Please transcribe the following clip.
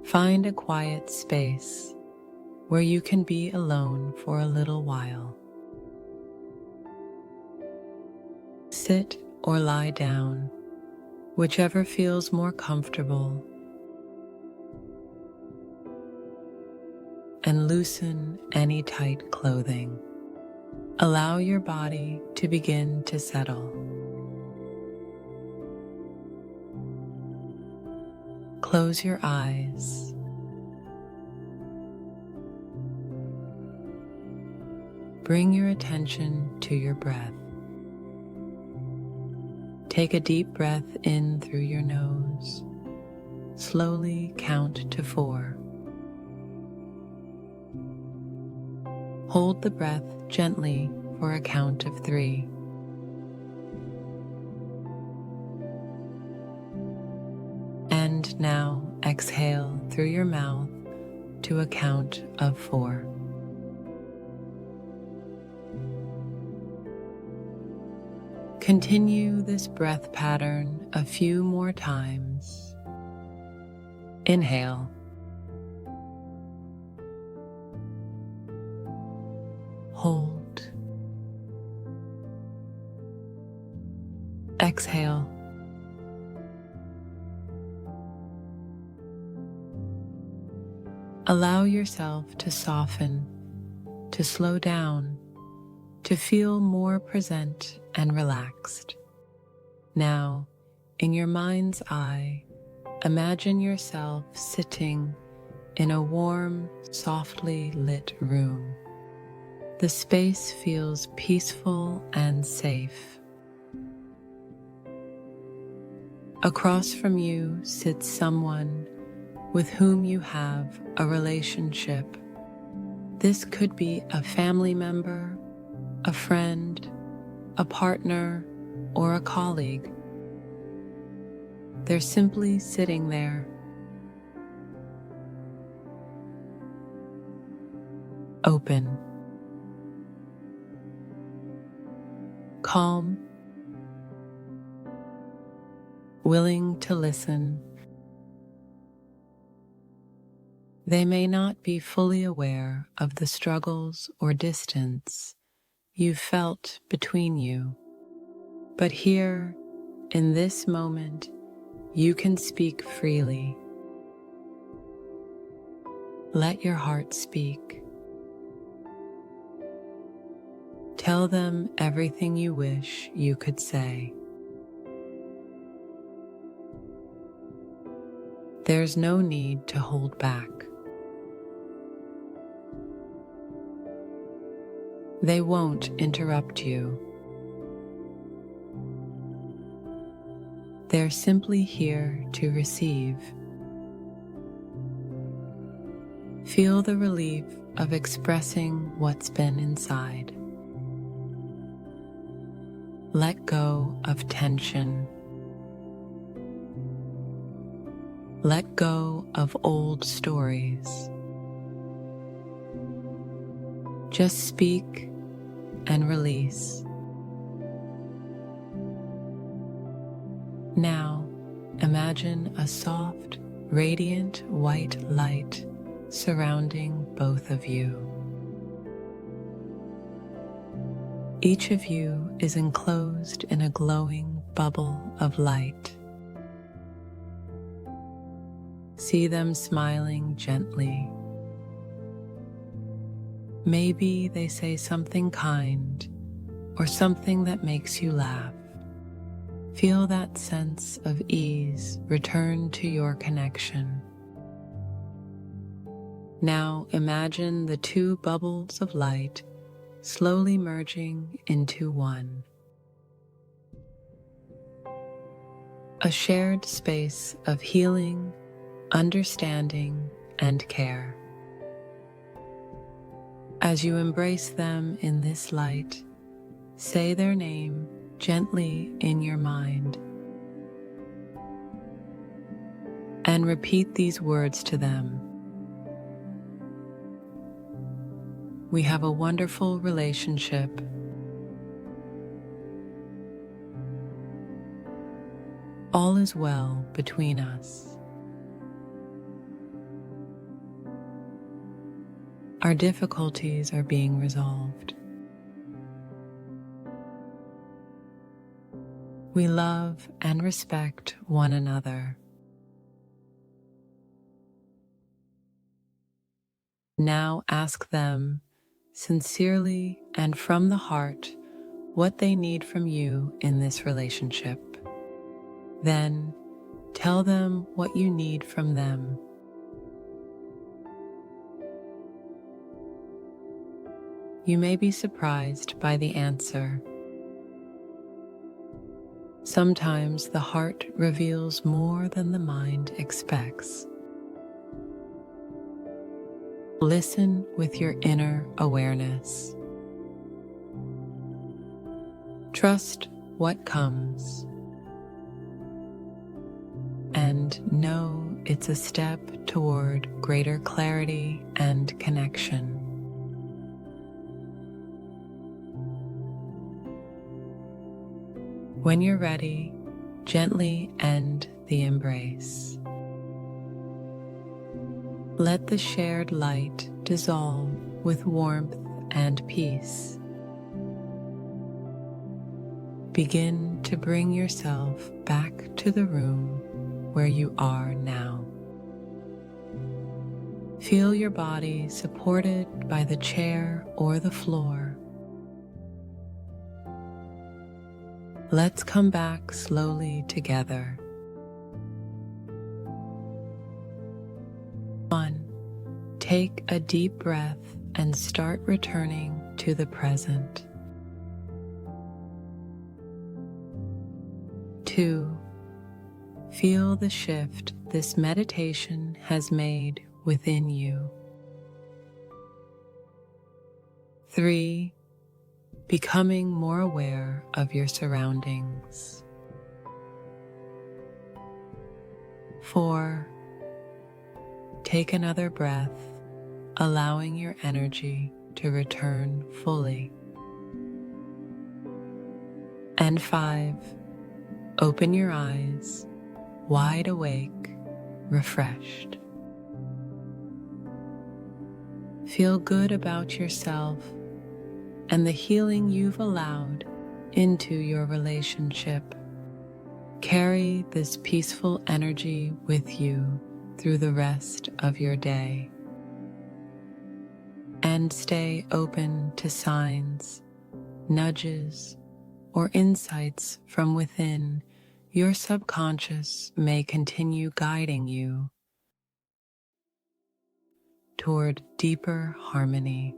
Find a quiet space where you can be alone for a little while. Sit or lie down, whichever feels more comfortable, and loosen any tight clothing. Allow your body to begin to settle. Close your eyes. Bring your attention to your breath. Take a deep breath in through your nose. Slowly count to 4. Hold the breath gently for a count of 3. And now exhale through your mouth to a count of 4. Continue this breath pattern a few more times. Inhale. Hold. Exhale. Allow yourself to soften, to slow down, to feel more present and relaxed. Now, in your mind's eye, imagine yourself sitting in a warm, softly lit room. The space feels peaceful and safe. Across from you sits someone with whom you have a relationship. This could be a family member, a friend, a partner, or a colleague. They're simply sitting there. Open. Calm. Willing to listen. They may not be fully aware of the struggles or distance you've felt between you, but here, in this moment, you can speak freely. Let your heart speak. Tell them everything you wish you could say. There's no need to hold back. They won't interrupt you. They're simply here to receive. Feel the relief of expressing what's been inside. Let go of tension. Let go of old stories. Just speak and release. Now, imagine a soft, radiant white light surrounding both of you. Each of you is enclosed in a glowing bubble of light. See them smiling gently. Maybe they say something kind or something that makes you laugh. Feel that sense of ease return to your connection. Now imagine the two bubbles of light slowly merging into one. A shared space of healing, understanding, and care. As you embrace them in this light, say their name gently in your mind and repeat these words to them. We have a wonderful relationship. All is well between us. our difficulties are being resolved. We love and respect one another. Now ask them, sincerely and from the heart, what they need from you in this relationship. Then tell them what you need from them. You may be surprised by the answer. Sometimes the heart reveals more than the mind expects. Listen with your inner awareness. Trust what comes, and know it's a step toward greater clarity and connection. When you're ready, gently end the embrace. Let the shared light dissolve with warmth and peace. Begin to bring yourself back to the room where you are now. Feel your body supported by the chair or the floor. Let's come back slowly together. 1. Take a deep breath and start returning to the present. 2. Feel the shift this meditation has made within you. 3. Becoming more aware of your surroundings. 4. Take another breath, allowing your energy to return fully. And 5. Open your eyes, wide awake, refreshed. Feel good about yourself and the healing you've allowed into your relationship. Carry this peaceful energy with you through the rest of your day. And stay open to signs, nudges, or insights from within. Your subconscious may continue guiding you toward deeper harmony.